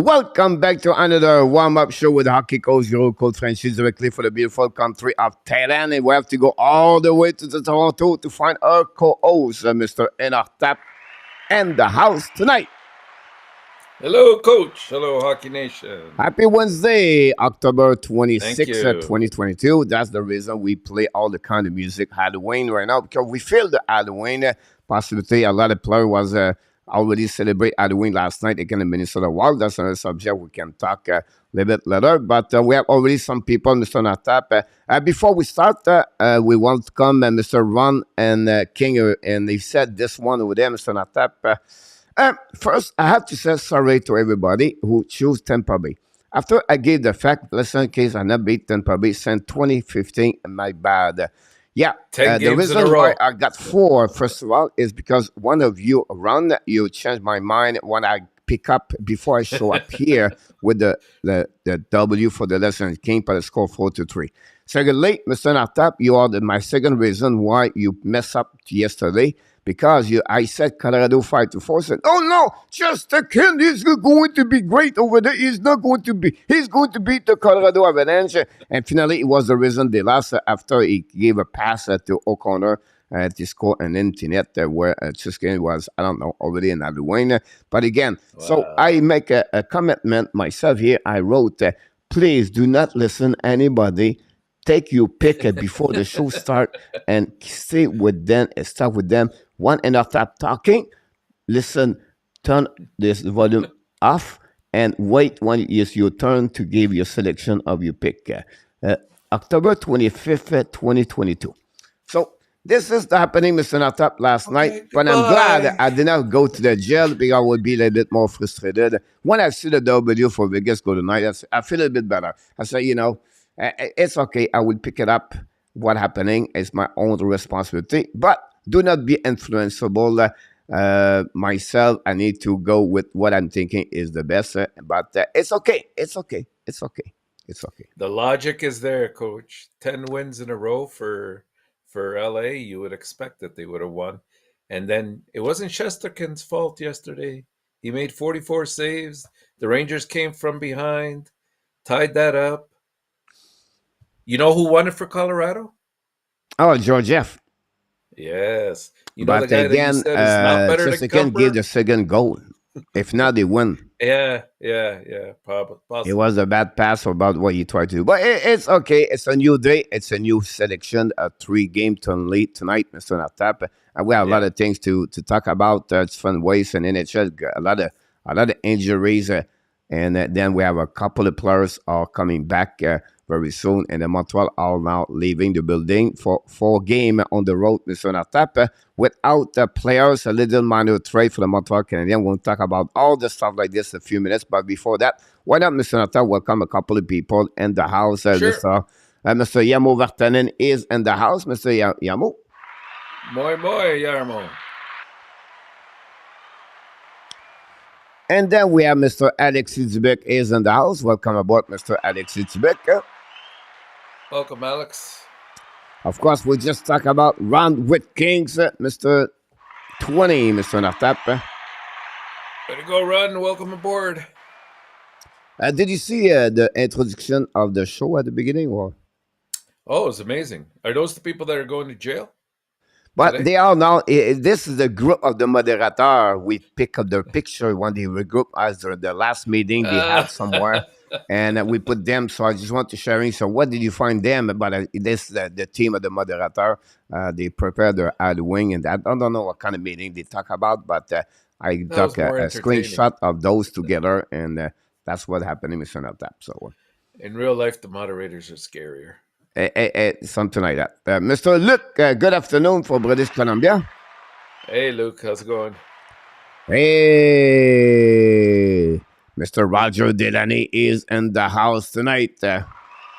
welcome back to another warm-up show with Hockey Coach, your coach Francis, directly for the beautiful country of Thailand. And we have to go all the way to the Toronto to find our co-host, Mr. ENORTAP, and the house tonight. Hello, Coach. Hello, Hockey Nation. Happy Wednesday, October 26th, 2022. That's the reason we play all the kind of music Halloween right now, because we feel the Halloween possibility. A lot of players was already celebrate Halloween last night against the Minnesota Wild. That's another subject we can talk a little bit later. But we have already some people, Mr. Natap. Before we start, we welcome Mr. Ron and King, and they said this one over there, Mr. Natap. First, I have to say sorry to everybody who chose Tampa Bay. After I gave the fact, listen, in case I not beat Tampa Bay since 2015, my bad. Yeah, the reason why I got 4, first of all, is because one of you, Ron, you changed my mind when I pick up before I show up here with the W for the lesson king for the score 4-3. Secondly, Mr. Natap, you are my second reason why you mess up yesterday. Because I said Colorado 5-4, said, oh no, just a kid is going to be great over there. He's not going to be. He's going to beat the Colorado Avalanche. And finally, it was the reason they lost after he gave a pass to O'Connor to score an empty net where Chiskin was, I don't know, already in Halloween. But again, so I make a commitment myself here. I wrote, please do not listen anybody. Take your pick before the show start and stay with them and start with them. One and after talking, listen, turn this volume off and wait when it's your turn to give your selection of your pick. October 25th, 2022. So this is happening, Mr. Natap, last night. But I'm glad I did not go to the jail because I would be a little bit more frustrated. When I see the W for Vegas go tonight, I feel a bit better. I say, it's okay. I will pick it up. What happening is my own responsibility. But do not be influenceable. Myself, I need to go with what I'm thinking is the best. But it's okay. It's okay. It's okay. It's okay. The logic is there, Coach. 10 wins in a row for LA. You would expect that they would have won. And then it wasn't Shesterkin's fault yesterday. He made 44 saves. The Rangers came from behind, tied that up. You know who won it for Colorado? Oh, Georgiev. Yes. But the guy again, that you said is not better than Chesterkin gave the second goal. If not, they win. Yeah. Probably. It was a bad pass about what you tried to do. But it's okay. It's a new day. It's a new selection. A 3-game turn late tonight, Mr. Natap. And we have a lot of things to talk about. It's fun ways and NHL. A lot of injuries. And then we have a couple of players are coming back very soon. And the Montreal are now leaving the building for 4 games on the road, Mr. Natap. Without the players, a little minor trade for the Montreal Canadiens. We'll talk about all the stuff like this in a few minutes. But before that, why not, Mr. Natap, welcome a couple of people in the house. Sure. Mr. Yamo Vartanen is in the house. Mr. Yamo. Moi, Yarmo. And then we have Mr. Alexis Dubek is in the house. Welcome aboard, Mr. Alexis Dubek. Welcome, Alex. Of course, we'll just talk about Round with Kings, Mr. 20, Mr. Natap. Way to go, Run. Welcome aboard. Did you see the introduction of the show at the beginning? Or? Oh, it's amazing. Are those the people that are going to jail? But today? they are now, this is the group of the moderator. We pick up their picture when they regroup as the last meeting they had somewhere. And we put them. So I just want to share. So what did you find them about this? The team of the moderator. They prepared their Halloween, and I don't know what kind of meeting they talk about, but I took a screenshot of those together, and that's what happened in Mr. Tap. So in real life, the moderators are scarier. Something like that. Mr. Luke, good afternoon for British Columbia. Hey, Luke, how's it going? Hey. Mr. Roger Delaney is in the house tonight. The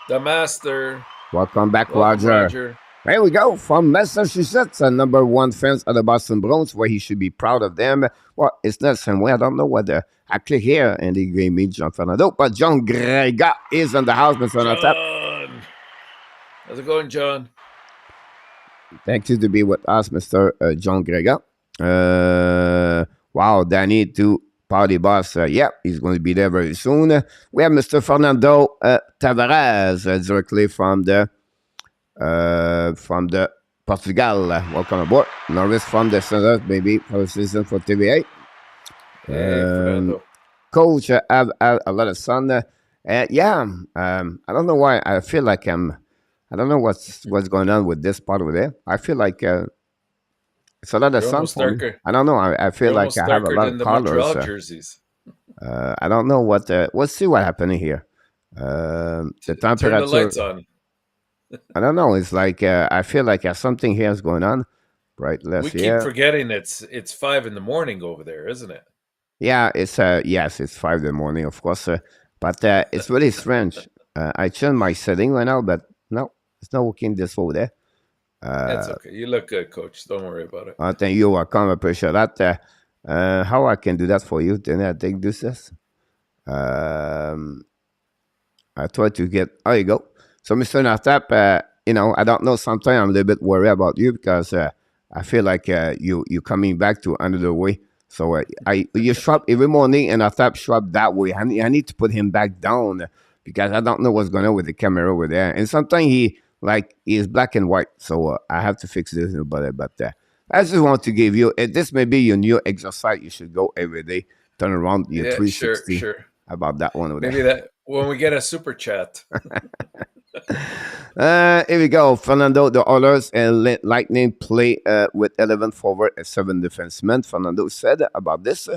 master. Welcome back, Roger. There we go. From Massachusetts, #1 fans of the Boston Bruins, where he should be proud of them. Well, it's not the same way. I don't know whether I click here and they gave me John Fernando, but John Grega is in the house, Mr. Natap. How's it going, John? Thank you to be with us, Mr. John Grega. Wow, Danny to party boss, yeah, he's going to be there very soon. We have Mr. Fernando Tavares directly from the Portugal. Welcome aboard. Norris from the center, maybe for the season for TVA. Hey, Fernando. Coach, I have a lot of sun. Yeah, I don't know why. I feel like I don't know what's going on with this part over there. I feel like it's a lot of sun for me. I don't know. I feel like I have a lot of colors. Jerseys. I don't know what. We'll see what happening here. The temperature. Turn the lights on. I don't know. It's like I feel like something here is going on. Right. We keep forgetting it's 5 in the morning over there, isn't it? Yeah. It's yes. It's 5 in the morning, of course. But it's really strange. I changed my setting right now, but no, it's not working this over there. That's okay. You look good, Coach. Don't worry about it. Thank you. Welcome. I appreciate that. How I can do that for you? Then I think this is. I try to get. There you go. So, Mr. ENORTAP, I don't know. Sometimes I'm a little bit worried about you because I feel like you coming back to another way. So you shop every morning, and ENORTAP shop that way. I need to put him back down because I don't know what's going on with the camera over there. And sometimes he's black and white. So I have to fix this about it. But I just want to give you this may be your new exercise. You should go every day, turn around your 360. Sure. About that one over Maybe there. That when we get a super chat. Here we go. Fernando, the Oilers and Lightning play with 11 forward and 7 defensemen. Fernando said about this.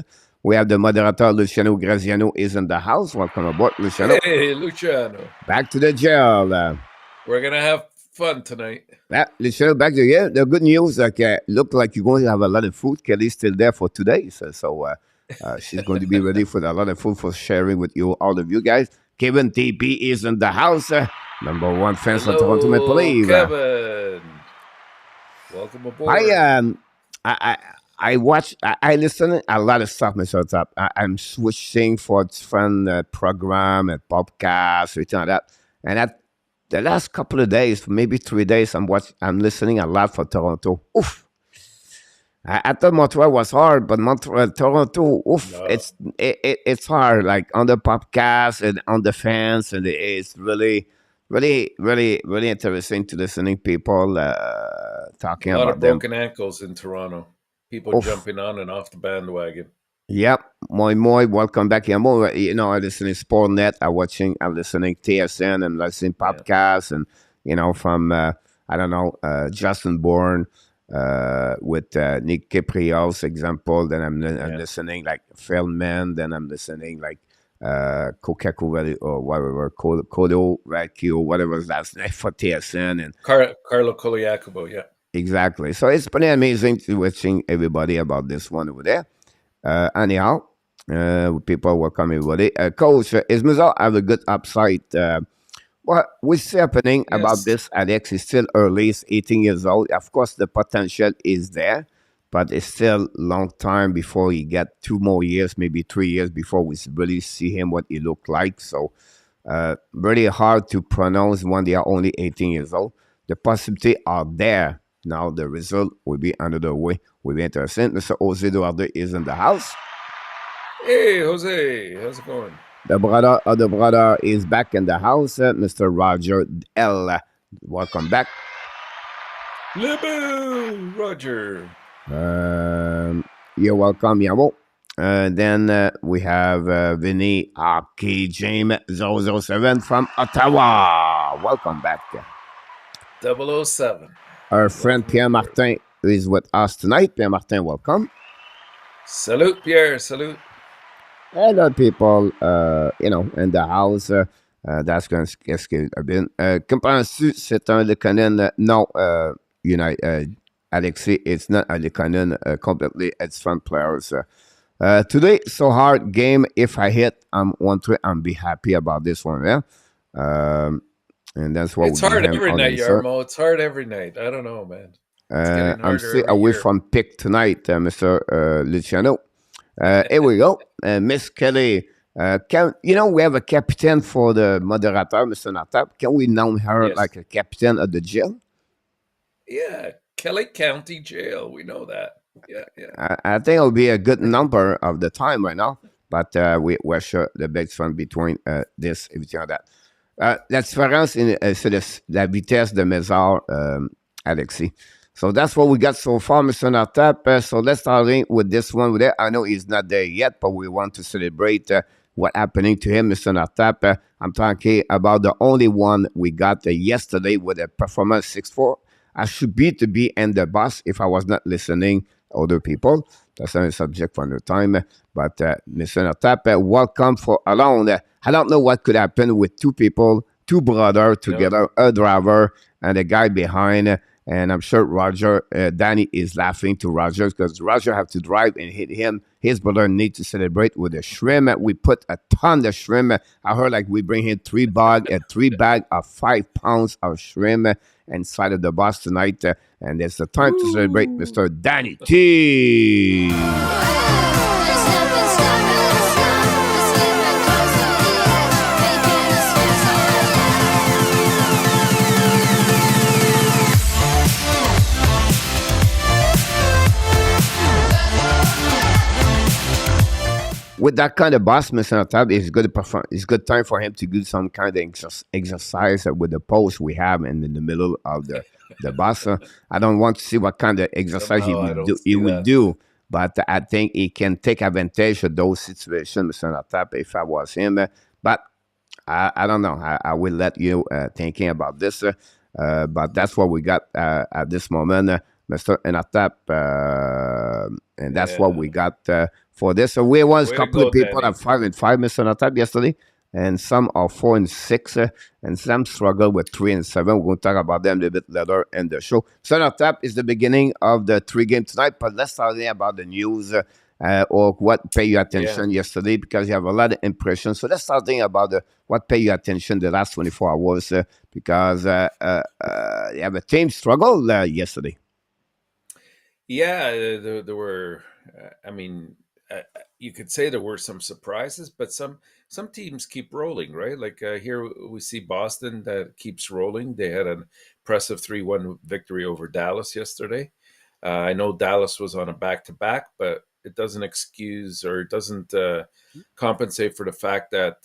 We have the moderator, Luciano Graziano, is in the house. Welcome aboard, Luciano. Hey, Luciano. Back to the jail. We're going to have fun tonight. Yeah, Luciano, back to you. The good news, look like you're going to have a lot of food. Kelly's still there for today. So she's going to be ready for a lot of food for sharing with you, all of you guys. Kevin TP is in the house. Number 1 fan for Toronto Maple Leafs. Kevin. Welcome aboard. I watch, I listen a lot of stuff, Mr. Top. I'm switching for different program and podcast, everything like that. And the last couple of days, maybe 3 days, I'm listening a lot for Toronto. Oof. I thought Montreal was hard, but Toronto, oof, no. It's hard. Like on the podcast and on the fans, and it's really, really, really, really interesting to listening people talking about them. A lot of broken ankles in Toronto. People jumping on and off the bandwagon. Yep, moi, welcome back here. More, I'm listening Sportnet. I'm listening TSN. I'm listening podcasts, and from I don't know, Justin Bourne. With Nick Caprios example, then I'm listening like Feldman, then I'm listening like Kokaku or whatever, Kodo Raki or whatever his last name for TSN and Carlo Koliakovo, yeah. Exactly. So it's pretty amazing to watching everybody about this one over there. Anyhow, people welcome everybody. Coach, is Musa have a good upside? What what's happening about this, Alex? Is still early. He's 18 years old. Of course, the potential is there, but it's still a long time before he get 2 more years, maybe 3 years before we really see him what he look like. So, really hard to pronounce when they are only 18 years old. The possibility are there. Now the result will be another way. Will be interesting. Mr. Jose Duarte is in the house. Hey, Jose, how's it going? The brother is back in the house. Mr. Roger L. Welcome back. Libu, Roger. You're welcome, Yamo. Then we have Vinny Hockey James 007 from Ottawa. Welcome back. 007. Our friend Pierre Martin is with us tonight. Pierre Martin, welcome. Salute, Pierre. Salute. A lot of people, in the house. That's going to scare a bit. Comparé c'est un Lekonen. No, Alexis, it's not a Lekonen completely. It's fun players. Today, so hard game. If I hit, I'm be happy about this one. Yeah. And that's what it's hard every night, Yarmo. It's hard every night. I don't know, man. I'm still away from pick tonight, Mr. Luciano. Here we go. Miss Kelly. We have a captain for the moderator, Mr. ENORTAP. Can we name her like a captain of the jail? Yeah, Kelly County Jail. We know that. Yeah, yeah. I think it'll be a good number of the time right now, but we're sure the big fun between this et that. La différence, c'est la vitesse de Mézard, Alexis. So that's what we got so far, Mr. Nortap. So let's start in with this one. With it. I know he's not there yet, but we want to celebrate what happening to him, Mr. Nortap. I'm talking about the only one we got yesterday with a performance 6-4. I should be to be in the bus if I was not listening other people. That's not a subject for another time. But Mr. Nortap, welcome for alone. I don't know what could happen with two people, two brothers No. together, a driver and a guy behind. And I'm sure Roger, Danny is laughing to Roger because Roger have to drive and hit him. His brother need to celebrate with a shrimp. We put a ton of shrimp. I heard like we bring in three bag of 5 pounds of shrimp inside of the bus tonight. And it's the time to celebrate Mr. Danny T. With that kind of boss, Mr. Tab, it's good. It's good time for him to do some kind of exercise with the post we have in the middle of the boss. I don't want to see what kind of exercise Somehow I don't he see would that. do, but I think he can take advantage of those situations, Mr. Tab, if I was him. But I don't know. I will let you thinking about this. But that's what we got at this moment, Mr. Enotap. And that's what we Yeah. got for this. So we was a Way to couple of go, people at Danny. 5-5, Mr. Enotap, yesterday. And some are 4-6, and some struggle with 3-7. We're going to talk about them a little bit later in the show. So Enotap is the beginning of the 3 game tonight, but let's start about the news. Or what pay you attention yesterday, because you have a lot of impressions. So let's start thinking about what pay you attention the last 24 hours, because you have a team struggle yesterday. Yeah, there were. I mean, you could say there were some surprises, but some teams keep rolling, right? Like here we see Boston that keeps rolling. They had an impressive 3-1 victory over Dallas yesterday. I know Dallas was on a back-to-back, but it doesn't excuse or it doesn't compensate for the fact that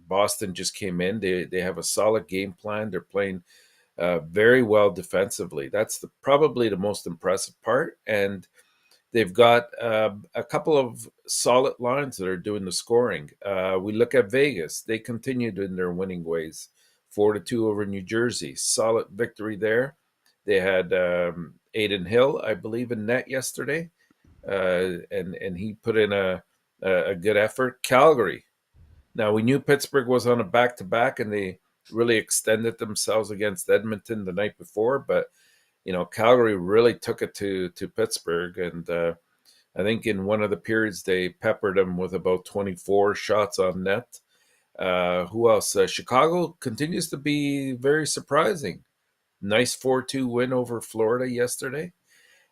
Boston just came in. They have a solid game plan. They're playing very well defensively. That's probably the most impressive part. And they've got a couple of solid lines that are doing the scoring. We look at Vegas; they continued in their winning ways, 4-2 over New Jersey. Solid victory there. They had Aiden Hill, I believe, in net yesterday, and he put in a good effort. Calgary. Now we knew Pittsburgh was on a back to back, and they really extended themselves against Edmonton the night before, but Calgary really took it to Pittsburgh, and I think in one of the periods they peppered them with about 24 shots on net. Who else? Chicago continues to be very surprising. Nice 4-2 win over Florida yesterday.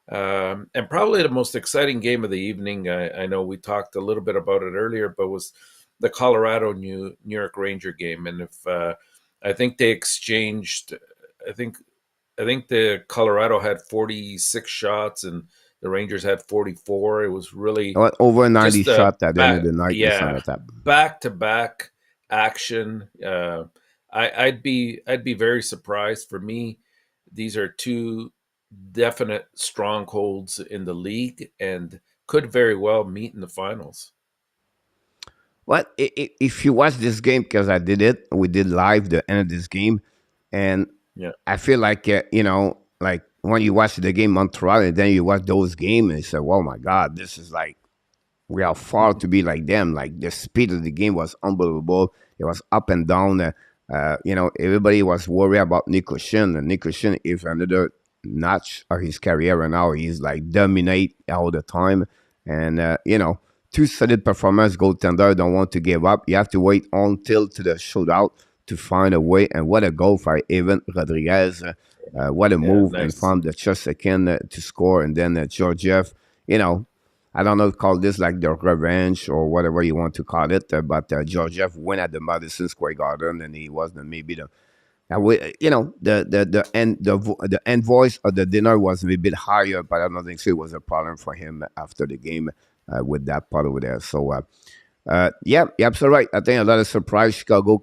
And probably the most exciting game of the evening, I know we talked a little bit about it earlier, but was the Colorado New York Ranger game. And if I think they exchanged, I think the Colorado had 46 shots and the Rangers had 44. It was really Over 90 just a shot at the end of the night, Mr. Enotap. back to back action. I'd be very surprised. For me, these are two definite strongholds in the league and could very well meet in the finals. Well, if you watch this game, because I did it, we did live the end of this game, and Yeah. I feel like like when you watch the game Montreal and then you watch those games, and you say, "Oh my God, this is like we are far to be like them." Like the speed of the game was unbelievable. It was up and down. Everybody was worried about Nick Lushin, and Nick Lushin is another notch of his career right now. He's like dominate all the time, and two solid performance goaltender don't want to give up. You have to wait until to the shootout to find a way. And what a goal for Evan Rodriguez! What a Yeah, move and nice. from the just second to score, and then Georgiev. I don't know, call this like the revenge or whatever you want to call it, but Georgiev went at the Madison Square Garden, and he was maybe The invoice of the dinner was a bit higher, but I don't think so it was a problem for him after the game with that part over there. So yeah, you're absolutely right. I think a lot of surprise Chicago.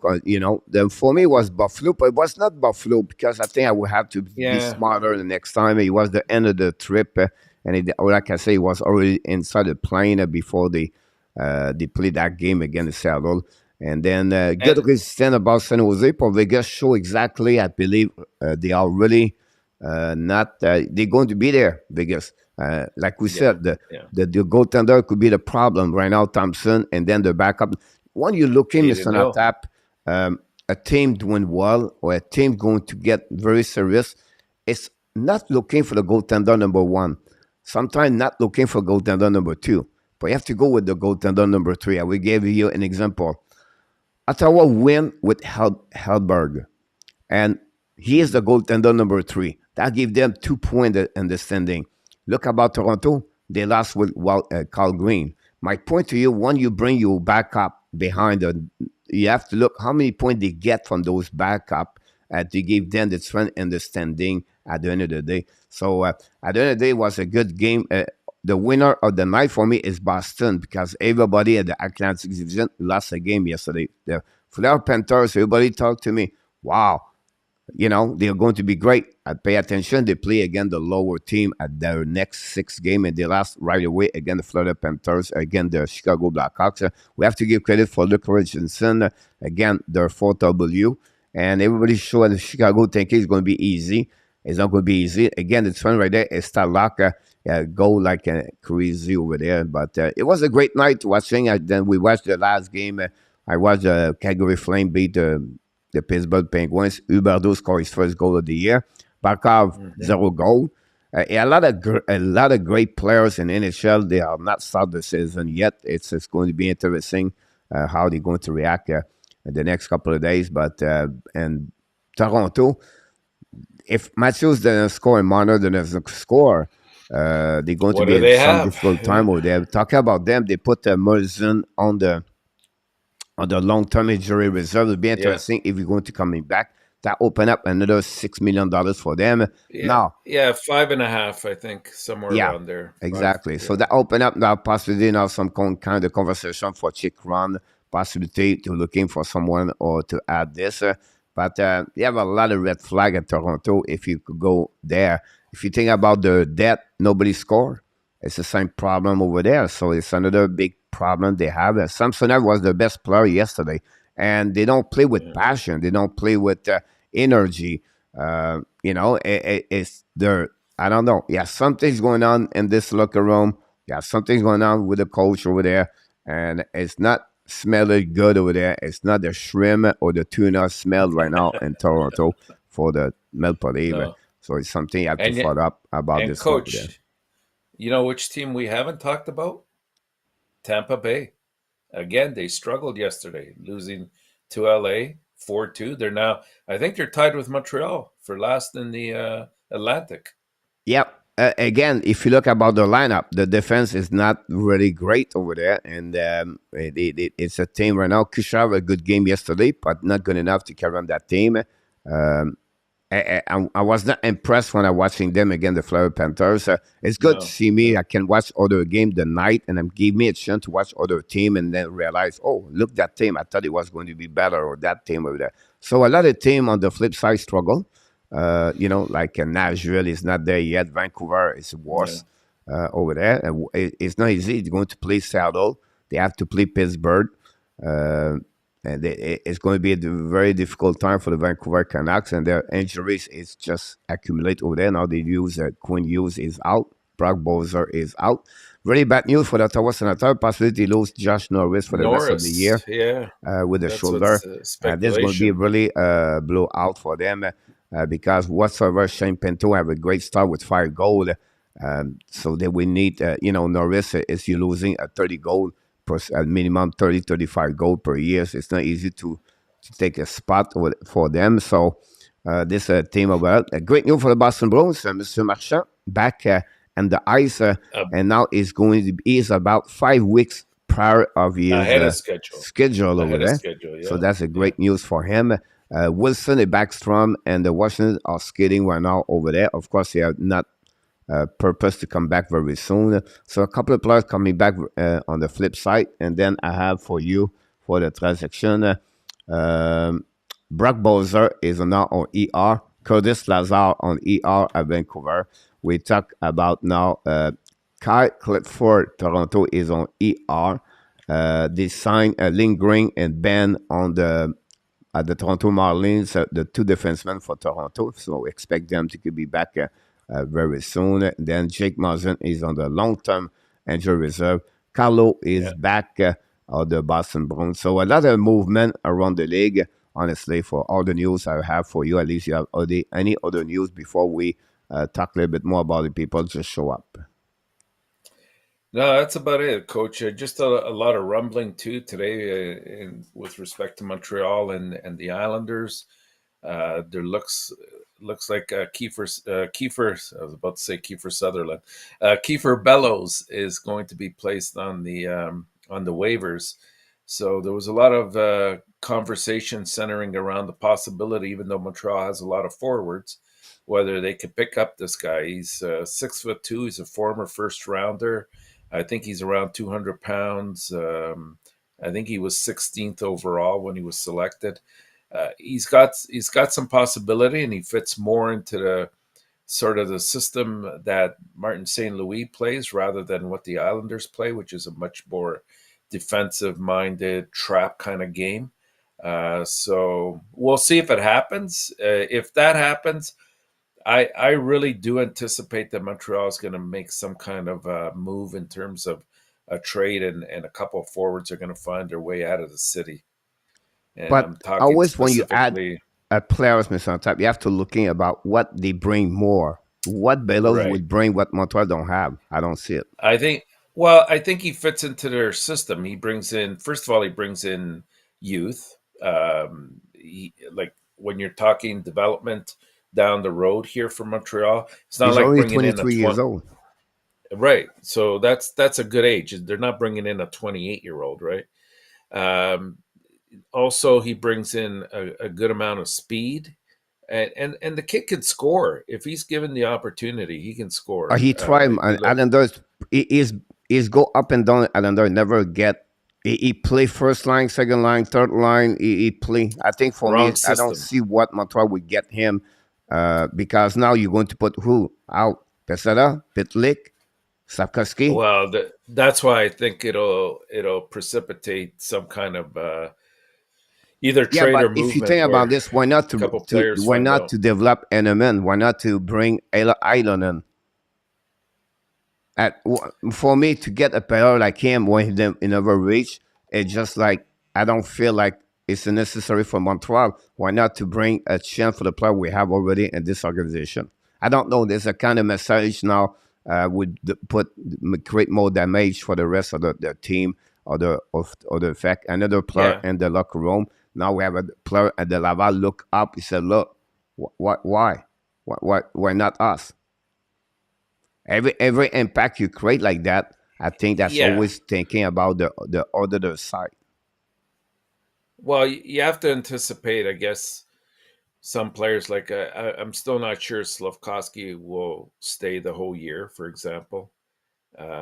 For me it was Buffalo, but it was not Buffalo because I think I would have to be Yeah, smarter the next time. It was the end of the trip, like I say, it was already inside the plane before they played that game against Seattle. And then good and resistance about San Jose. But Vegas show exactly, I believe, they are really not, they're going to be there, Vegas. Like we yeah, said, the, yeah. the, the goaltender could be the problem right now, Thompson, and then the backup. When you look in Mr. Aiden Hill. Natap, a team doing well or a team going to get very serious, it's not looking for the goaltender number one. Sometimes not looking for goaltender number two, but you have to go with the goaltender number three. I will give you an example. Ottawa win with Hellberg, and he is the goaltender number three. That gave them 2 points in the standing. Look about Toronto, they lost with Carl Green. My point to you, when you bring your backup behind, you have to look how many points they get from those backup to give them the strength and the standing at the end of the day. So at the end of the day, it was a good game. The winner of the night for me is Boston because everybody at the Atlantic Division lost a game yesterday. The Florida Panthers, everybody talked to me. Wow, they're going to be great. I pay attention. They play again the lower team at their next six game, and they lost right away again the Florida Panthers, again the Chicago Blackhawks. We have to give credit for Luke Richardson, again their 4W, and everybody sure the Chicago thinking it's going to be easy. It's not going to be easy. Again, it's fun right there. It's Starlock go like crazy over there, but it was a great night watching. Then we watched the last game. I watched Calgary Flame beat the Pittsburgh Penguins. Huberdeau scored his first goal of the year. Barkov, Mhm. 0 goal. A lot of great players in NHL. They are not started the season yet. It's going to be interesting how they're going to react in the next couple of days. But and Toronto, if Matthews doesn't score and Marner doesn't score, they're going to What be do in they some have? difficult time over there. Talking about them, they put Merson on the long-term injury reserve. It'll be Yeah, interesting if we're going to coming back. That open up another $6 million for them. yeah, Now, yeah. 5.5, I think, somewhere yeah, around there. Five. exactly. So Yeah, that open up now possibility now some kind of conversation for Chick Run, possibility to looking for someone or to add this. But you have a lot of red flag at Toronto if you could go there. If you think about the debt, nobody score. It's the same problem over there. So it's another big problem they have. Samsonov was the best player yesterday, and they don't play with yeah. passion. They don't play with energy. It's their I don't know. Yeah, something's going on in this locker room. Yeah, something's going on with the coach over there, and it's not smelling good over there. It's not the shrimp or the tuna smell right now in Toronto for the Maple Leaf. No, So it's something you have to and yet, follow up about and this club over there. coach, you know which team we haven't talked about? Tampa Bay. Again, they struggled yesterday, losing to LA 4-2. They're now, I think they're tied with Montreal for last in the Atlantic. Yep. Again, if you look about the lineup, the defense is not really great over there, and it's a team right now. Kushar a good game yesterday, but not good enough to carry on that team. Um, I was not impressed when I watching them again, the Florida Panthers. It's good to No, see me. no. I can watch other game the night, and give me a chance to watch other team, and then realize, oh, look that team. I thought it was going to be better, or that team over there. So a lot of team on the flip side struggle. Like Nashville is not there yet. Vancouver is Yeah. worse over there. And it's not easy. It's going to play Seattle. They have to play Pittsburgh. Uh, and it's going to be a very difficult time for the Vancouver Canucks, and their injuries is just accumulate over there. Now they use Quinn Hughes is out, Brock Bowser is out. Really bad news for the Ottawa Senators. Possibility lose Josh Norris for the rest of the year Norris, yeah, with the that's what's shoulder. This is going to be speculation. really blowout for them because whatsoever Shane Pinto have a great start with 5 goals. So they will need, Norris is you losing a 30 goal per minimum 30, 35 goal per year. So it's not easy to take a spot for them. So this team about a great news for the Boston Bruins. Mr. Marchand back and the ice, Uh, and now is about 5 weeks prior of his Ahead of schedule. schedule over Ahead of there. schedule, So yeah. that's a Yeah. great news for him. Wilson and Backstrom and the Washington are skating right now over there. Of course, they are not purpose to come back very soon. So a couple of players coming back on the flip side. And then I have for you for the transaction, Brock Bowser is now on ER. Curtis Lazar on ER at Vancouver. We talk about now Kyle Clifford, Toronto is on ER. They signed Lindgren and Ben on the at the Toronto Marlies, the two defensemen for Toronto. So expect them to be back very soon. Then Jake Mazen is on the long-term injury reserve. Carlo is back on the Boston Bruins. So a lot of movement around the league. Honestly, for all the news I have for you, at least you have any other news before we talk a little bit more about the people just show up. No, that's about it, Coach. Just a lot of rumbling too today with respect to Montreal and the Islanders. There looks like Kiefer. I was about to say Kiefer Sutherland. Kiefer Bellows is going to be placed on the waivers. So there was a lot of conversation centering around the possibility, even though Montreal has a lot of forwards, whether they could pick up this guy. He's 6'2". He's a former first rounder. I think he's around 200 pounds. I think he was 16th overall when he was selected. He's got some possibility, and he fits more into the sort of the system that Martin St. Louis plays rather than what the Islanders play, which is a much more defensive-minded trap kind of game. So we'll see if it happens. If that happens, I really do anticipate that Montreal is going to make some kind of move in terms of a trade, and a couple of forwards are going to find their way out of the city. And but I'm talking always when you add players, Mr. Top, you have to looking about what they bring more. What Bellows would bring what Montreal don't have. I don't see it. I think he fits into their system. He brings in, first of all, youth. Like when you're talking development down the road here for Montreal, it's not He's like only bringing 23 years old. Right. So that's a good age. They're not bringing in a 28-year-old, right? Also, he brings in a good amount of speed, and the kid can score if he's given the opportunity. He can score. He tried. Islanders is go up and down. Islander never get. He play first line, second line, third line. He play. I think for me, I don't see what Montreal would get him because now you're going to put who out? Pesada, Pitlick, Sapkowski. Well, that's why I think it'll precipitate some kind of either trade or movement. If you think about this, why not to develop Eneman? Why not to bring Eilonen? For me, to get a player like him when he never reach, it's just like I don't feel like it's necessary for Montreal. Why not to bring a chance for the player we have already in this organization? I don't know. There's a kind of message now would create more damage for the rest of the team or the fact another player in the locker room. Now we have a player at the Laval look up. He said, "Look, why not us?" Every impact you create like that, I think that's always thinking about the other side. Well, you have to anticipate, I guess, some players like I'm still not sure Slafkovsky will stay the whole year, for example.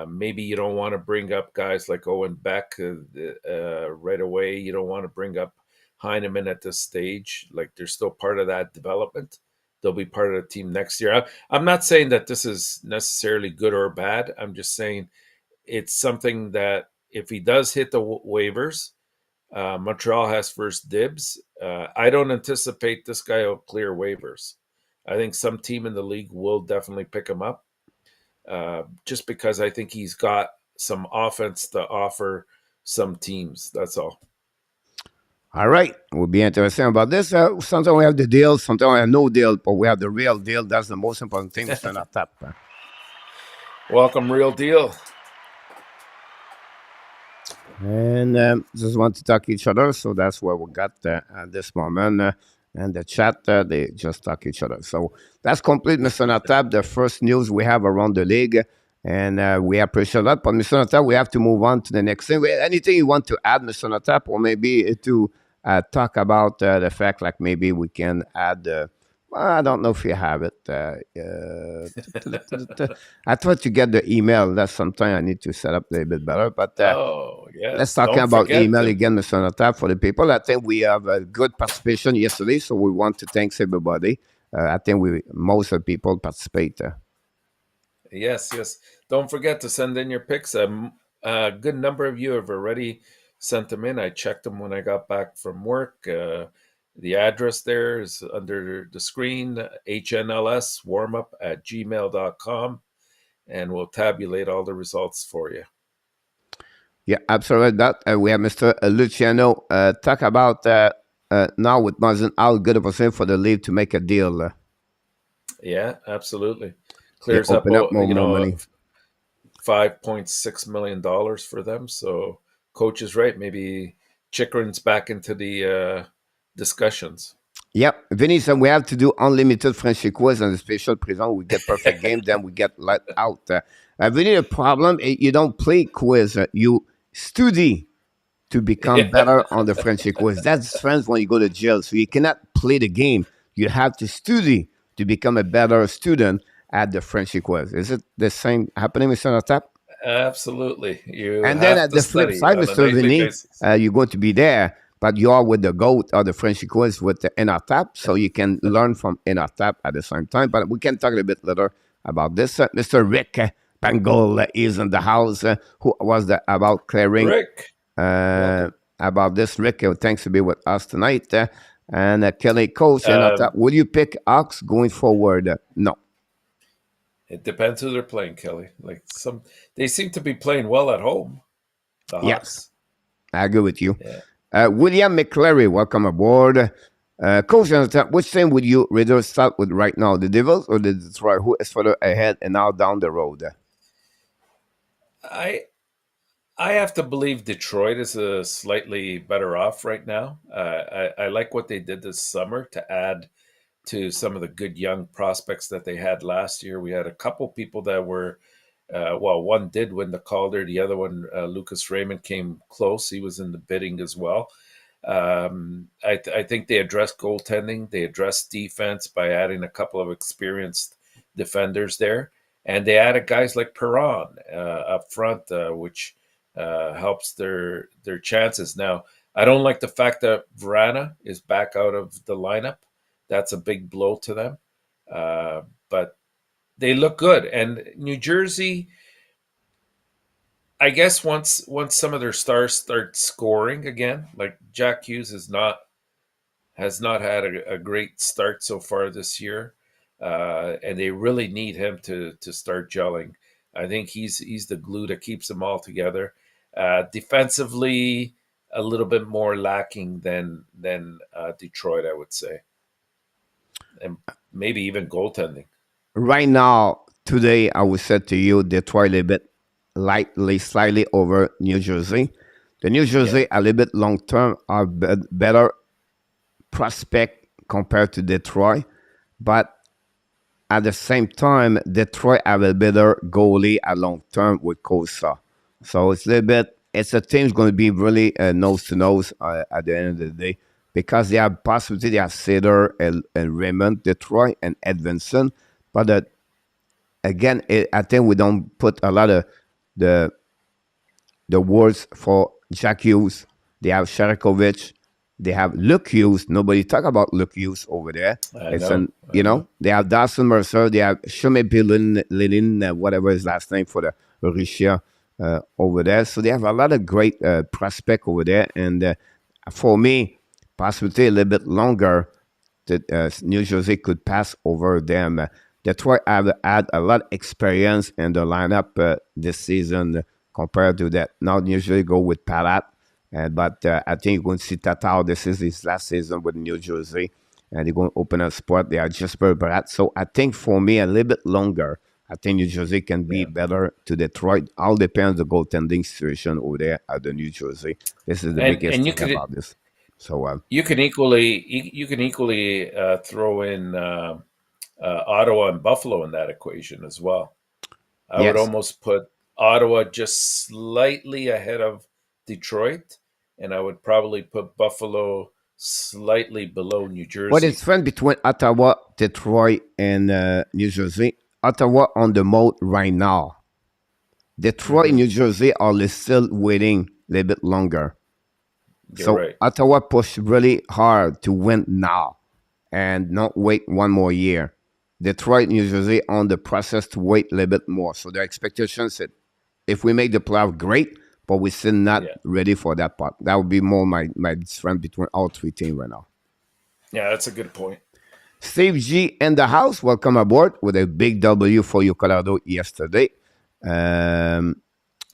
Maybe you don't want to bring up guys like Owen Beck right away. You don't want to bring up Heineman at this stage. Like they're still part of that development. They'll be part of the team next year. I'm not saying that this is necessarily good or bad. I'm just saying it's something that if he does hit the waivers, Montreal has first dibs. I don't anticipate this guy will clear waivers. I think some team in the league will definitely pick him up just because I think he's got some offense to offer some teams. That's all. All right. We'll be interesting about this. Sometimes we have the deal, sometimes we have no deal, but we have the real deal. That's the most important thing. Welcome, real deal. And just want to talk each other. So that's where we got at this moment. And the chat, they just talk each other. So that's complete, Mr. Natap, the first news we have around the league. And we appreciate that. But Mr. Natap, we have to move on to the next thing. Anything you want to add, Mr. Natap, or maybe to talk about the fact like maybe we can add. Well, I don't know if you have it. I tried to get the email. That's something I need to set up a little bit better. But Oh, let's yes. talking Don't about forget email to. again, Mr. Notap, for the people. I think we have a good participation yesterday, so we want to thanks everybody. I think most of the people participate. Yes, yes. Don't forget to send in your pics. A good number of you have already sent them in. I checked them when I got back from work. The address there is under the screen, HNLS warmup at gmail.com, and we'll tabulate all the results for you. Yeah, absolutely. That we have Mr. Luciano talk about now with Mazen how good of a for the league to make a deal. Yeah, absolutely. Yeah, Clears up, open up more money. $5.6 million for them. So coach is right. Maybe Chikrin's back into the discussions. Yep, Vinny said we have to do unlimited friendship quiz and the special prison. We get perfect game, then we get let out. Vinny, the problem you don't play quiz, you study to become Yeah, better on the friendship quiz. That's friends when you go to jail, so you cannot play the game. You have to study to become a better student at the friendship quiz. Is it the same happening, Mr. Natap? absolutely. You And then have at to the flip study side, on a Mr. nightly Vinny, basis. you're going to be there, but you are with the GOAT or the French quiz with the ENORTAP, so you can learn from ENORTAP at the same time. But we can talk a little bit later about this. Mr. Rick Pangol is in the house, who was about clearing Rick, welcome. about this. Rick, thanks to be with us tonight. And Kelly Coles, ENORTAP, will you pick Ox going forward? No. It depends who they're playing, Kelly. They seem to be playing well at home. The Yes, Hawks. I agree with you. Yeah. William McClary, welcome aboard. Coach, which team would you rather start with right now, the Devils or the Detroit? Who is further ahead and now down the road? I I have to believe Detroit is a slightly better off right now. I like what they did this summer to add to some of the good young prospects that they had last year. We had a couple people that were, well, one did win the Calder. The other one, Lucas Raymond, came close. He was in the bidding as well. I think they addressed goaltending. They addressed defense by adding a couple of experienced defenders there. And they added guys like Perron up front, which helps their chances. Now, I don't like the fact that Vrana is back out of the lineup. That's a big blow to them. But they look good. And New Jersey, I guess once some of their stars start scoring again, like Jack Hughes has not had a great start so far this year, and they really need him to start gelling. I think he's the glue that keeps them all together. Defensively, a little bit more lacking than Detroit, I would say, and maybe even goaltending. Right now, today, I would say to you, Detroit a little bit slightly over New Jersey. The New Yeah, Jersey, a little bit long term, are better prospect compared to Detroit. But at the same time, Detroit have a better goalie at long term with Kosa. So it's a little bit, it's a team's going to be really nose to nose at the end of the day because they have possibility, they have Cedar and Raymond, Detroit, and Edvinson. But again, I think we don't put a lot of the the words for Jack Hughes. They have Sharakovich. They have Luke Hughes. Nobody talk about Luke Hughes over there. I It's know, an I know. they have Dawson Mercer. They have Shume Lilin, whatever his last name for the Russia over there. So they have a lot of great prospect over there. And for me, possibly a little bit longer that New Jersey could pass over them. Detroit have had a lot of experience in the lineup this season compared to that. Now usually go with Palat, but I think you're going to see Tatar. This is his last season with New Jersey, and they're going to open a spot. They are just very bad. So I think for me, a little bit longer. I think New Jersey can be Yeah, better to Detroit. All depends on the goaltending situation over there at the New Jersey. This is the biggest and thing about this. So you can equally throw in Ottawa and Buffalo in that equation as well. I would yes, almost put Ottawa just slightly ahead of Detroit, and I would probably put Buffalo slightly below New What Jersey. is fun between Ottawa, Detroit, and New Jersey? Ottawa on the mode right now. Detroit and Mm-hmm. New Jersey are still waiting a little bit longer. You're So right. Ottawa pushed really hard to win now and not wait one more year. Detroit, New Jersey on the process to wait a little bit more. So the expectations is if we make the playoff, great, but we're still not Yeah. ready for that part. That would be more my difference between all three teams right now. Yeah, that's a good point. Steve G in the house. Welcome aboard with a big W for you, Colorado, yesterday.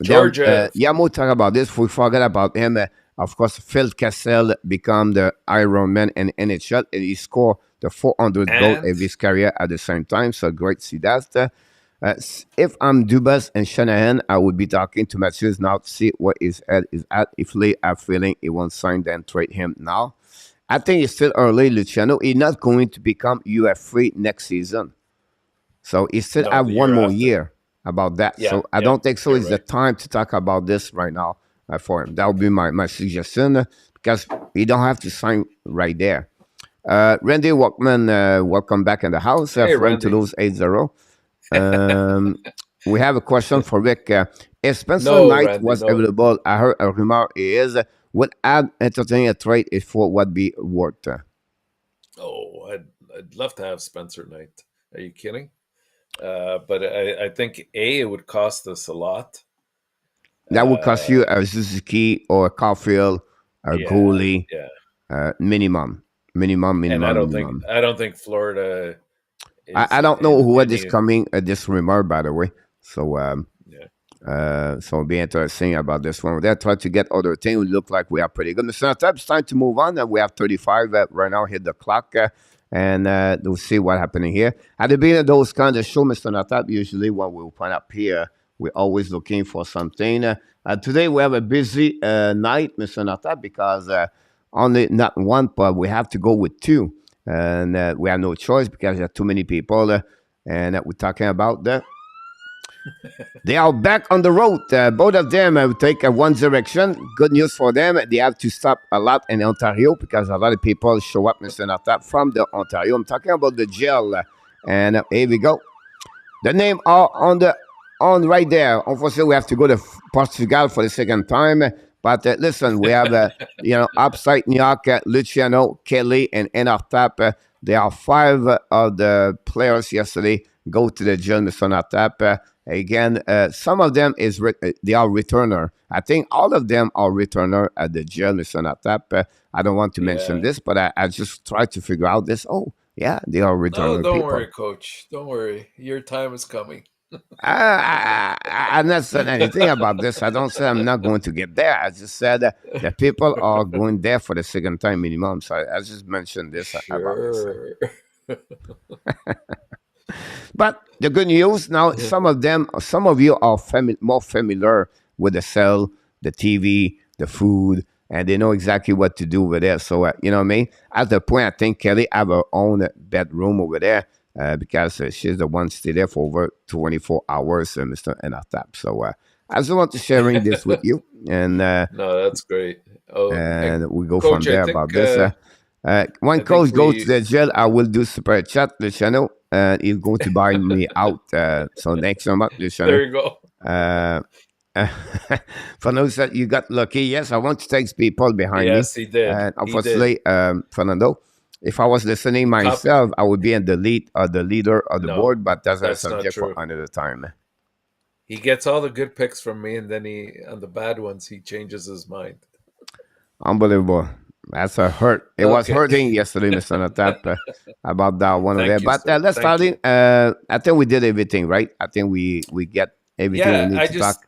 Georgia. We'll talk about this. We forgot about him. Of course, Phil Kessel become the Iron Man in NHL, and he scored the 400 goal of his career at the same time. So great to see that. If I'm Dubas and Shanahan, I would be talking to Matthews now to see what his head is at. If they are feeling he won't sign, then trade him now. I think it's still early, Luciano. He's not going to become UF free next season. So he still have one more year about that. Yeah, so I don't think so. It's the time to talk about this right now for him. That would be my suggestion because he don't have to sign right there. Randy Walkman, welcome back in the house. Hey, Friend to lose 8-0. We have a question for Rick. If Spencer Knight was available, I heard a rumor is would add entertaining a trade if for what be worth. Oh, I'd love to have Spencer Knight. Are you kidding? But I think it would cost us a lot. That would cost you a Suzuki or a Caulfield, a goalie, minimum. And I don't think Florida. I don't know who is coming this rumor, by the way. So so it'll be interesting about this one. They're trying to get other things. We look like we are pretty good. Mr. Natap, it's time to move on. We have 35 right now. Hit the clock. And we'll see what's happening here. At the beginning of those kind of show, Mr. Natap, usually when we open up here, we're always looking for something. Today we have a busy night, Mr. Natap, because only not one, but we have to go with two. And we have no choice because there are too many people. And we're talking about that. They are back on the road. Both of them take one direction. Good news for them. They have to stop a lot in Ontario because a lot of people show up, Mr. Natap, from the Ontario. I'm talking about the jail. And here we go. The name are on right there. Unfortunately, we have to go to Portugal for the second time. But listen, we have, upside New York, Luciano, Kelly, and ENORTAP. There are 5 of the players yesterday go to the jail, Mr. Natap. Again, some of them they are returner. I think all of them are returner at the jail, Mr. Natap. I don't want to mention this, but I just try to figure out this. Oh, yeah, they are returner. No, don't worry, Coach. Don't worry. Your time is coming. I'm not saying anything about this. I don't say I'm not going to get there. I just said that people are going there for the second time minimum. So I just mentioned this about this. But the good news now, some of you are more familiar with the cell, the TV, the food, and they know exactly what to do over there. So you know what I mean. At the point, I think Kelly have her own bedroom over there. Because she's the one stay there for over 24 hours, Mr. ENORTAP. So I just want to sharing this with you. And no, that's great. Oh, and we go Coach, from there about this. When Coach goes to the jail, I will do super chat, Luciano, and he's going to buy me out. So next month, Luciano. There you go. Fernando said you got lucky. Yes, I want to take people behind me. Yes, he did. And unfortunately, Fernando, if I was listening myself, I would be in the leader of the board, but that's a subject for another time. He gets all the good picks from me, and then on the bad ones, he changes his mind. Unbelievable. That's a hurt. It was hurting yesterday, Mr. Natap, about that one of there. But let's start in. I think we did everything, right? I think we get everything we need to talk.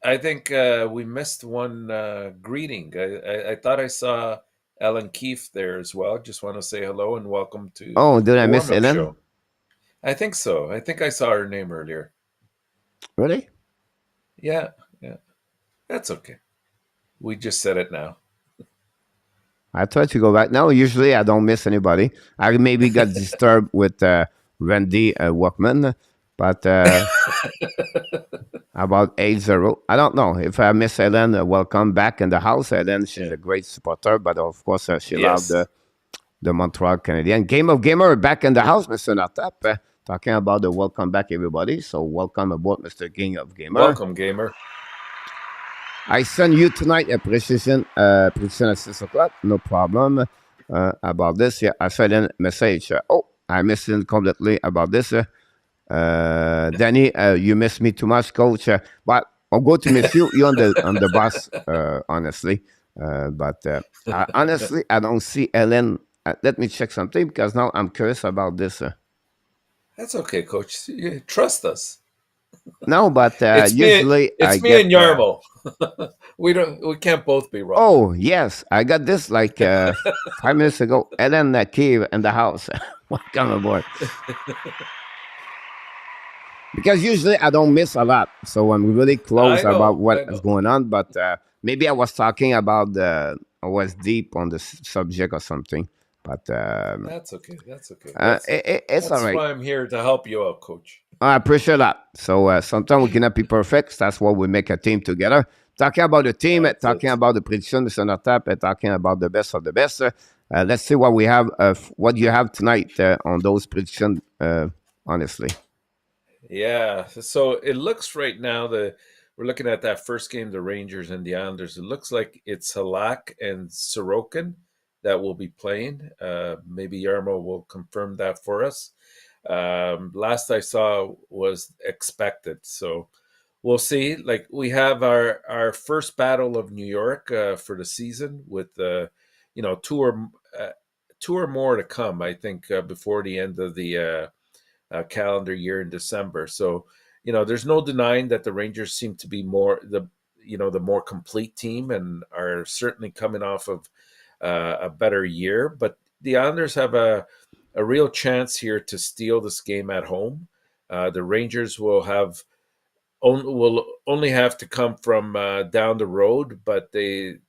I think we missed one greeting. I thought I saw Ellen Keefe there as well. Just want to say hello and welcome to. Oh, did I miss Ellen? Show. I think so. I think I saw her name earlier. Really? Yeah. That's okay. We just said it now. I try to go back. No, usually I don't miss anybody. I maybe got disturbed with Randy Walkman, but I about 8-0. I don't know if I miss Helen. Welcome back in the house. Helen, she's a great supporter, but of course she loved the Montreal Canadiens. Game of Gamer back in the house, Mr. ENORTAP. Talking about the welcome back, everybody. So welcome aboard, Mr. King of Gamer. Welcome, Gamer. I send you tonight a precision at 6 o'clock. No problem about this. Yeah, I sent in a message. I missed it completely about this. Danny, you miss me too much, coach. But I'll go to miss you. You're on the bus, honestly. But honestly, I don't see Ellen. Let me check something because now I'm curious about this. That's okay, coach. Trust us. No, but usually it's me and Yarmo. We can't both be wrong. Oh yes, I got this like 5 minutes ago. Ellen Kiev in the house. Welcome aboard. Because usually I don't miss a lot, so I'm really close about what is going on. But maybe I was talking about I was deep on the subject or something. But that's okay. That's okay. It's all right. That's why I'm here to help you out, coach. I appreciate that. So sometimes we cannot be perfect. That's why we make a team together. Talking about the team, talking about the prediction, Mr. ENORTAP, talking about the best of the best. Let's see what we have. What you have tonight on those predictions. Honestly. Yeah. So it looks right now we're looking at that first game, the Rangers and the Islanders. It looks like it's Halak and Sorokin that will be playing. Maybe Yarmo will confirm that for us. Last I saw was expected. So we'll see. Like we have our first battle of New York for the season with two or more to come. I think before the end of the calendar year in December. So there's no denying that the Rangers seem to be the more complete team and are certainly coming off of a better year. But the Islanders have a real chance here to steal this game at home. The Rangers will only have to come from down the road, but they're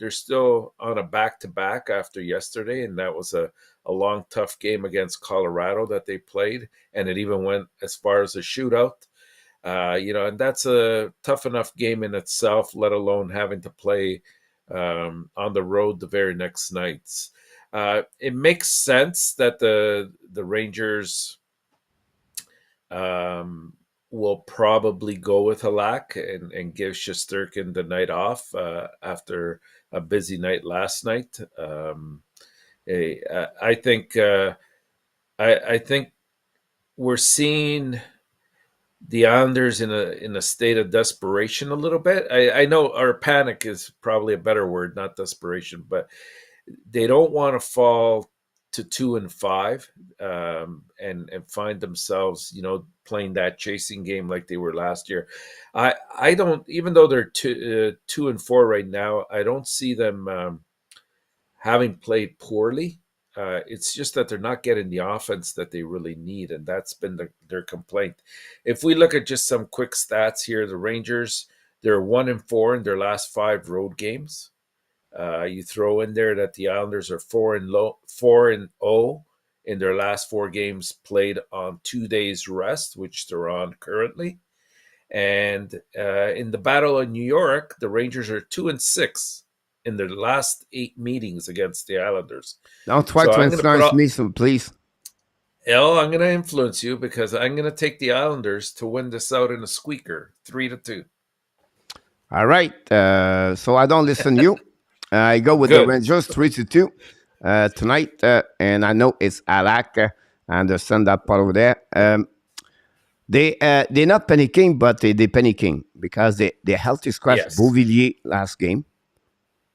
still on a back-to-back after yesterday, and that was a long, tough game against Colorado that they played, and it even went as far as a shootout. And that's a tough enough game in itself, let alone having to play on the road the very next nights. It makes sense that the Rangers will probably go with Halak and give Shesterkin the night off after a busy night last night. I think we're seeing the Islanders in a state of desperation a little bit. I know, or panic is probably a better word, not desperation, but they don't want to fall to 2-5 and find themselves, playing that chasing game like they were last year. I don't, even though they're 2-4 right now, I don't see them having played poorly. It's just that they're not getting the offense that they really need, and that's been their complaint. If we look at just some quick stats here, the Rangers, they're 1-4 in their last 5 road games. You throw in there that the Islanders are 4-0 in their last 4 games played on 2 days rest, which they're on currently. And in the Battle of New York, the Rangers are 2-6 in their last 8 meetings against the Islanders. Now try to influence me some, please. I'm going to influence you because I'm going to take the Islanders to win this out in a squeaker, 3-2. All right. So I don't listen to you. I go with the Rangers 3-2 tonight, and I know it's Halak. I understand that part over there. They're not panicking, but they're panicking because they healthy scratch Beauvillier last game.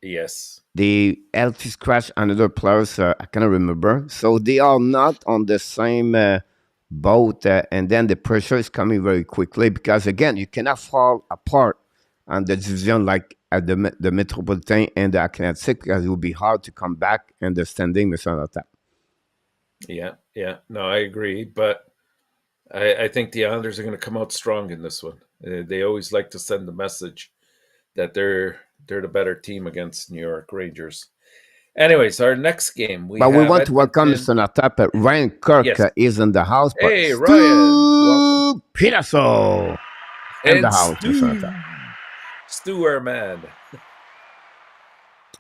Yes. They healthy scratch another players. I cannot remember. So they are not on the same boat, and then the pressure is coming very quickly because again, you cannot fall apart on the division like at the Metropolitan and the Atlantic because it will be hard to come back in the standing, Mr. ENORTAP. Yeah. No, I agree, but I think the Islanders are going to come out strong in this one. They always like to send the message that they're the better team against New York Rangers. Anyways, our next game. We want to welcome Mr. ENORTAP. Ryan Kirk is in the house. Hey, Ryan. Peterson. In the And house, Mr. Stu, our man.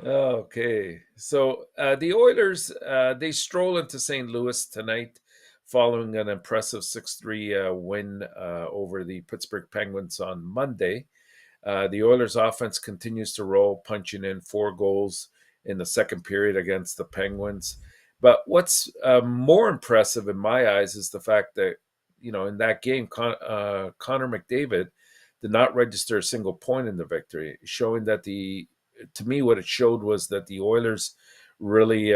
Okay, so the Oilers they stroll into St. Louis tonight, following an impressive 6-3 win over the Pittsburgh Penguins on Monday. The Oilers' offense continues to roll, punching in 4 goals in the second period against the Penguins. But what's more impressive in my eyes is the fact that in that game, Connor McDavid did not register a single point in the victory, showing that to me, what it showed was that the Oilers really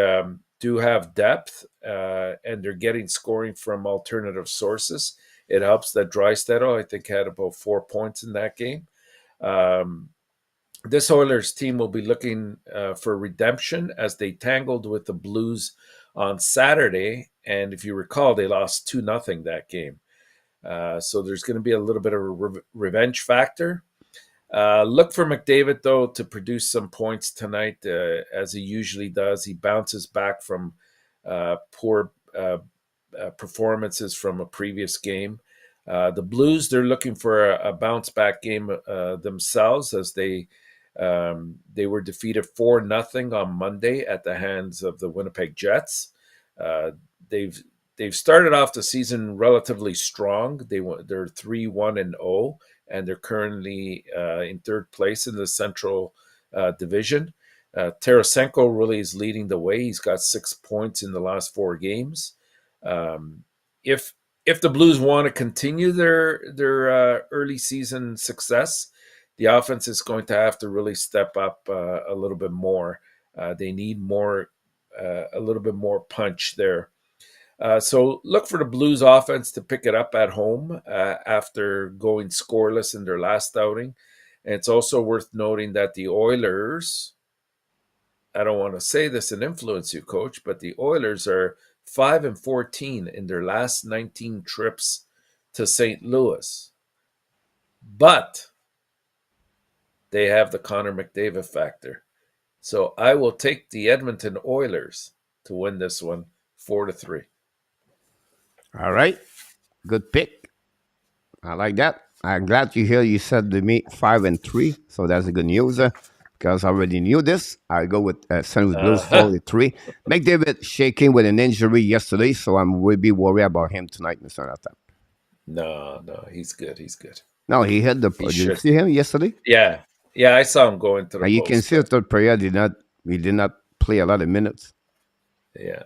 do have depth, and they're getting scoring from alternative sources. It helps that Draisaitl, I think, had about 4 points in that game. This Oilers team will be looking for redemption as they tangled with the Blues on Saturday. And if you recall, they lost 2-0 that game. So there's going to be a little bit of a revenge factor. Look for McDavid, though, to produce some points tonight, as he usually does. He bounces back from poor performances from a previous game. The Blues, they're looking for a bounce-back game themselves, as they were defeated 4-0 on Monday at the hands of the Winnipeg Jets. They've started off the season relatively strong. They're 3-1-0, and they're currently in third place in the Central Division. Tarasenko really is leading the way. He's got 6 points in the last 4 games. If the Blues want to continue their early season success, the offense is going to have to really step up a little bit more. They need a little bit more punch there. So look for the Blues offense to pick it up at home after going scoreless in their last outing. And it's also worth noting that the Oilers, I don't want to say this and influence you, Coach, but the Oilers are 5-14 in their last 19 trips to St. Louis. But they have the Connor McDavid factor. So I will take the Edmonton Oilers to win this one 4-3. All right. Good pick. I like that. I'm glad to hear you said to me 5-3. So that's a good news, because I already knew this. I go with St. Louis Blues 4-3. McDavid shaking with an injury yesterday, so I will be worried about him tonight, Mr. Natap. No, he's good. He's good. No, he hit the. Did you see him yesterday? Yeah, I saw him going to the And you post, can see the player he did not play a lot of minutes. Yeah,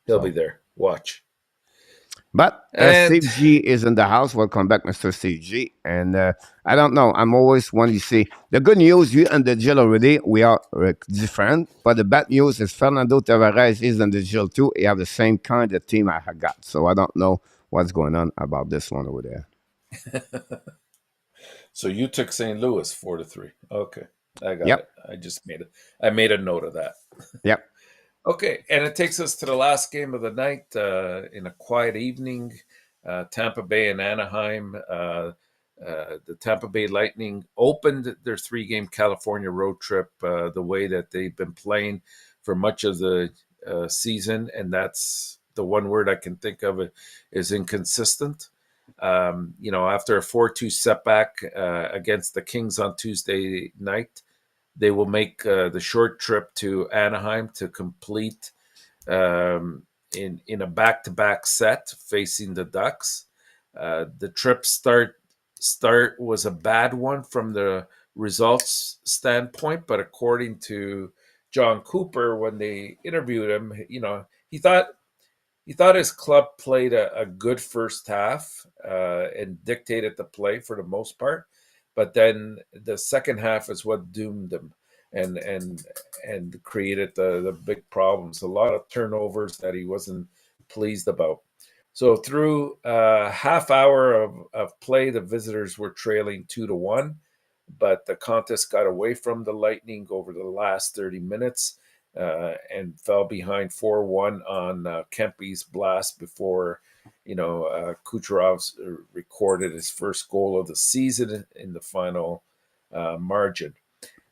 he'll be there. Watch. But Steve G is in the house. Welcome back, Mr. Steve G. And I don't know. I'm always wanting to see the good news. You and the jail already. We are different. But the bad news is Fernando Tavares is in the jail too. He have the same kind of team I have got. So I don't know what's going on about this one over there. So you took St. Louis 4-3. Okay, I got Yep. it. I just made it. I made a note of that. Yep. Okay, and it takes us to the last game of the night in a quiet evening. Tampa Bay and Anaheim. The Tampa Bay Lightning opened their 3-game California road trip the way that they've been playing for much of the season, and that's the one word I can think of is inconsistent. After a 4-2 setback against the Kings on Tuesday night, they will make the short trip to Anaheim to complete in a back-to-back set facing the Ducks. The trip start was a bad one from the results standpoint, but according to John Cooper, when they interviewed him, he thought his club played a good first half and dictated the play for the most part. But then the second half is what doomed them and created the big problems. A lot of turnovers that he wasn't pleased about. So through a half hour of play, the visitors were trailing 2-1, but the contest got away from the Lightning over the last 30 minutes and fell behind 4-1 on Kempe's blast before Kucherov recorded his first goal of the season in the final margin.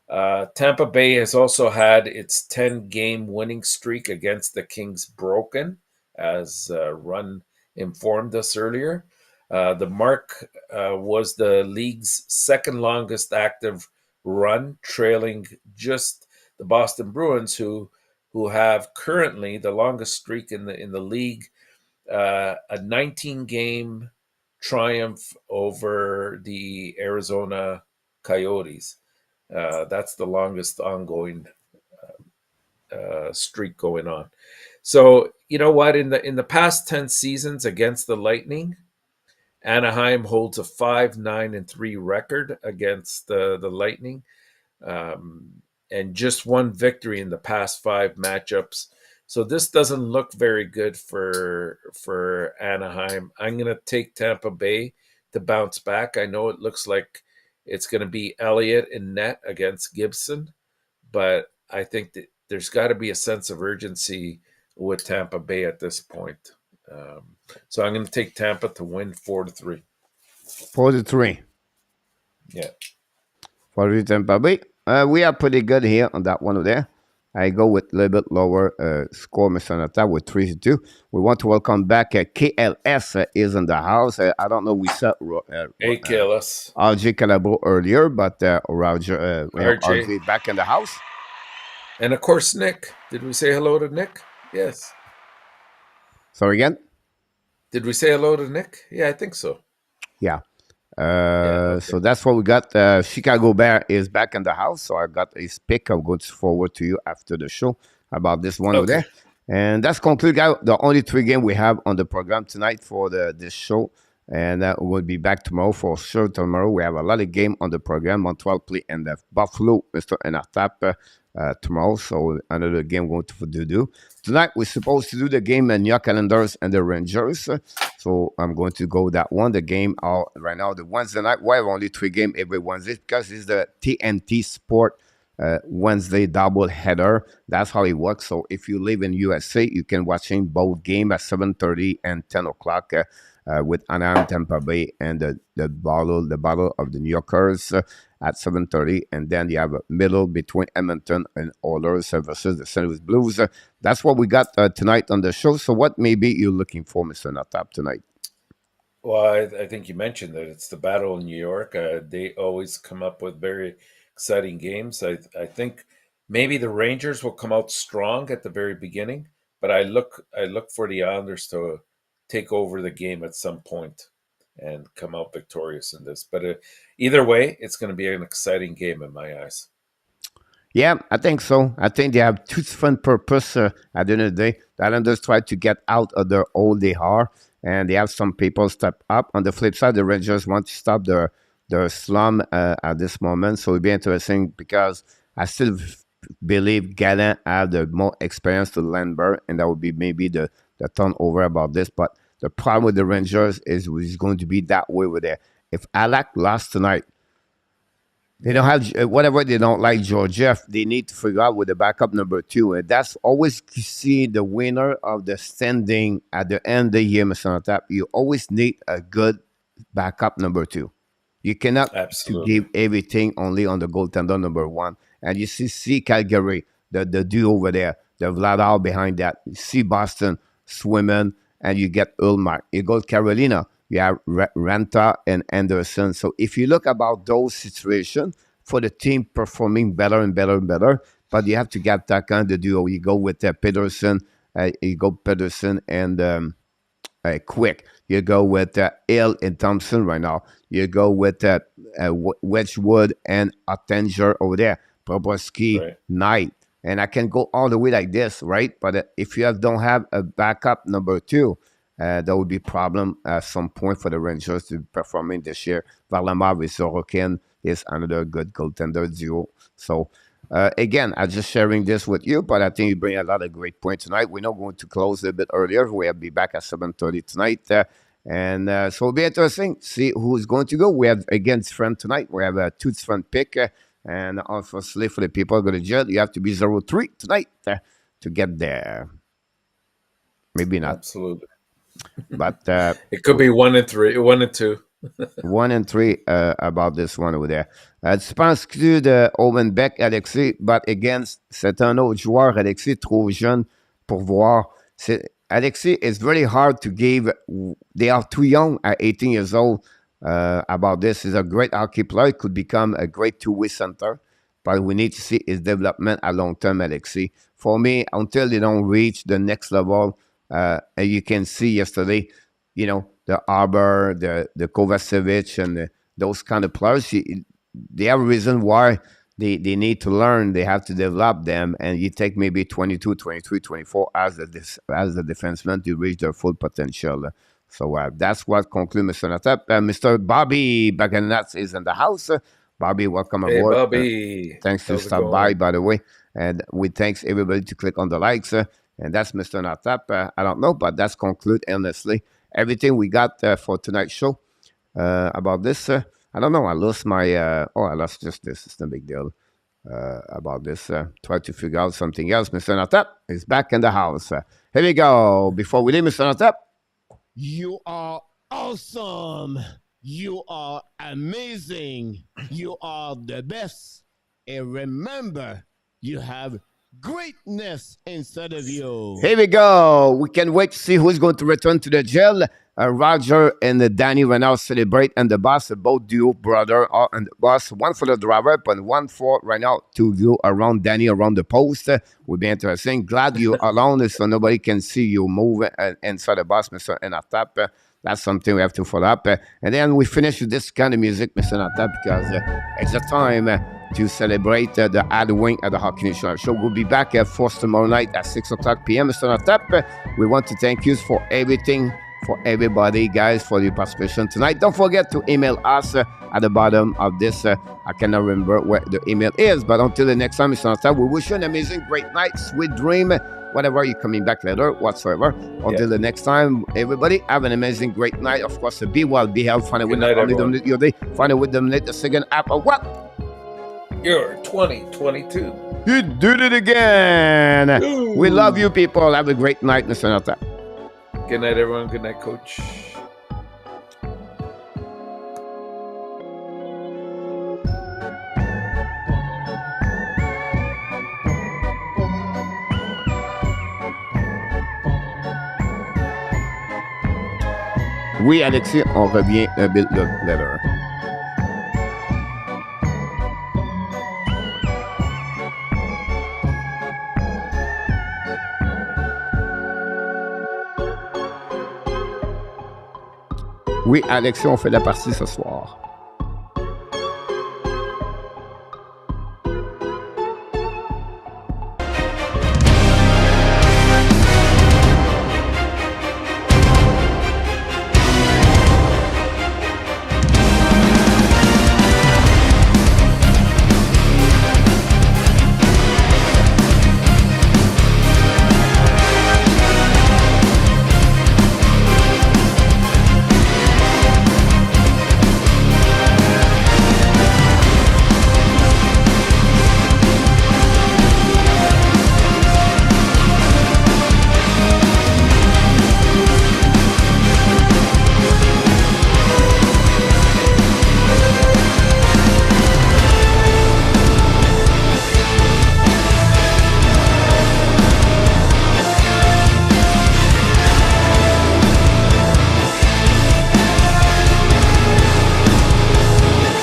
Tampa Bay has also had its 10-game winning streak against the Kings broken, as Run informed us earlier. The mark was the league's second longest active run, trailing just the Boston Bruins, who have currently the longest streak in the league, a 19 game triumph over the Arizona Coyotes. That's the longest ongoing streak going on. So you know what? In the past 10 seasons against the Lightning, Anaheim holds a 5-9-3 record against the Lightning, and just one victory in the past 5 matchups. So this doesn't look very good for Anaheim. I'm going to take Tampa Bay to bounce back. I know it looks like it's going to be Elliott in net against Gibson, but I think that there's got to be a sense of urgency with Tampa Bay at this point. So I'm going to take Tampa to win 4-3. 4-3. Yeah. For Tampa Bay. We are pretty good here on that one over there. I go with a little bit lower score, Mr. Nata, with 3-2. We want to welcome back KLS is in the house. I don't know, we saw Hey, KLS. RJ Calabro earlier, but Roger, RJ back in the house. And of course, Nick. Did we say hello to Nick? Yes. Sorry again? Did we say hello to Nick? Yeah, I think so. Yeah. Okay. So that's what we got. Chicago Bear is back in the house. So I got his pick. I'll go forward to you after the show about this one over there. And that's conclude, guys. The only 3 games we have on the program tonight for this show. And we'll be back tomorrow for sure. Tomorrow we have a lot of game on the program. Montreal play and the Buffalo, Mr. ENORTAP tomorrow. So another game we're going to do. Tonight we're supposed to do the game in New York Islanders and the Rangers. So I'm going to go that one. The game right now, the Wednesday night. We have only 3 games every Wednesday because it's the TNT Sport Wednesday double header. That's how it works. So if you live in USA, you can watch both games at 7:30 and 10 o'clock. With Anaheim, Tampa Bay, and the battle of the New Yorkers at 7:30, and then you have a middle between Edmonton and Oilers versus the St. Louis Blues. That's what we got tonight on the show. So what maybe you're looking for, Mr. ENORTAP, tonight? Well, I think you mentioned that it's the battle in New York. They always come up with very exciting games. I think maybe the Rangers will come out strong at the very beginning, but I look for the Islanders to take over the game at some point and come out victorious in this. But either way, it's going to be an exciting game in my eyes. Yeah, I think so. I think they have 2 different purposes at the end of the day. The Islanders try to get out of their hole they are, and they have some people step up. On the flip side, the Rangers want to stop their slum at this moment. So it'll be interesting because I still believe Gallant have the more experience to Lindbergh, and that would be maybe the turnover about this. But the problem with the Rangers is going to be that way with it. If Alec lost tonight, they don't have whatever they don't like Georgiev. They need to figure out with the backup number 2, and that's always see the winner of the standing at the end of the year, Mr. ENORTAP. You always need a good backup number 2. You cannot give everything only on the goaltender number 1. And you see Calgary, the duo over there, the Vladar behind that. You see Boston swimming, and you get Ullmark. You go to Carolina, you have Ranta and Anderson. So if you look about those situations for the team performing better and better and better, but you have to get that kind of duo. You go with Peterson, and Quick. You go with Hill and Thompson right now. You go with Wedgwood and Ottinger over there. Bobrovsky, Knight. And I can go all the way like this, right? But if you don't have a backup number 2, that would be a problem at some point for the Rangers to be performing this year. Varlamov with Sorokin is another good goaltender duo. So, again, I'm just sharing this with you, but I think you bring a lot of great points tonight. We're not going to close a bit earlier. We'll be back at 7:30 tonight. So it'll be interesting to see who's going to go. We have, again, different tonight. We have a 2 different pick. And obviously, for the people who go to jail, you have to be 0-3 tonight to get there. Maybe not. Absolutely. But it could be 1-3, 1-2. 1-3 about this one over there. Tu penses que de Owen Beck, Alexis, but against c'est un autre joueur, Alexis, trop jeune pour voir. Alexis, it's very hard to give. They are too young at 18 years old about this. He's a great hockey player. Could become a great two-way center, but we need to see his development at long term, Alexis. For me, until they don't reach the next level, and you can see yesterday, the Arbor, the Kovacevic, and those kind of players, they have a reason why they need to learn. They have to develop them. And you take maybe 22, 23, 24 as the defenseman to reach their full potential. So that's what concludes Mr. Natap. Mr. Bobby Baganats is in the house. Bobby, welcome aboard. Hey, Bobby. Thanks to stop by the way. And we thanks everybody to click on the likes. And that's Mr. Natap. I don't know, but that's conclude honestly everything we got for tonight's show about this. I don't know. I lost my. I lost just this. It's no big deal about this. Try to figure out something else. Mr. Natap is back in the house. Here we go. Before we leave, Mr. Natap. You are awesome. You are amazing. You are the best. And remember, you have greatness inside of you. Here we go. We can wait to see who's going to return to the jail. Roger and Danny right now celebrate, and the boss, both duo brother and the boss, one for the driver, but one for right now to view around Danny around the post. Will be interesting. Glad you're alone so nobody can see you move inside the boss, Mr. ENORTAP. That's something we have to follow up. And then we finish with this kind of music, Mr. ENORTAP, because it's a time to celebrate the Halloween at the Hockey National Show. We'll be back at Force tomorrow night at 6 o'clock p.m. Mr. ENORTAP, we want to thank you for everything, for everybody, guys, for your participation tonight. Don't forget to email us at the bottom of this. I cannot remember where the email is, but until the next time, Mr. ENORTAP, we wish you an amazing, great night, sweet dream, whatever you're coming back later, whatsoever. Until the next time, everybody, have an amazing, great night. Of course, be well, be healthy. Find it with them your day. Find it with them the second app of what? You're 2022. You did it again. Ooh. We love you, people. Have a great night, Mr. ENORTAP. Good night, everyone. Good night, Coach. Oui, Alexis, on revient un bit later. Oui, Alexis, on fait la partie ce soir.